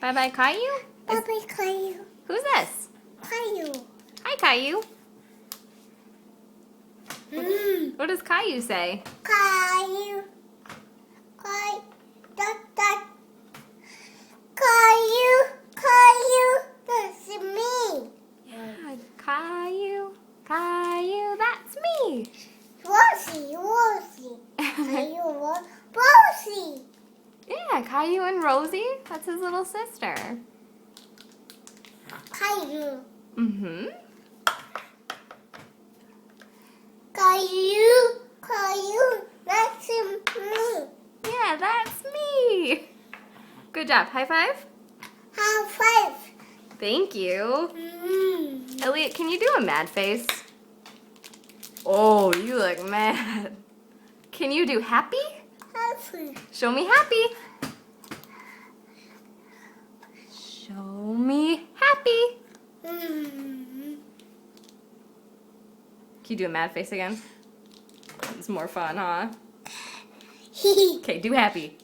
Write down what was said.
Bye-bye, Caillou? Bye-bye, Caillou. Who's this? Caillou. Hi, Caillou. Mm. What does Caillou say? Caillou. Caillou. Caillou. Caillou. That's me. Yeah, Caillou. Caillou, that's me. Rosie. Caillou. Rosie. Yeah, Caillou and Rosie. That's his little sister. Caillou. Mm-hmm. Caillou. Caillou. That's me. Yeah, that's me. Good job. High five. High five. Thank you. Mm. Elliot, can you do a mad face? Oh, you look mad. Can you do happy? Happy. Show me happy. Show me happy. Mm. Can you do a mad face again? It's more fun, huh? Hee. Okay, do happy.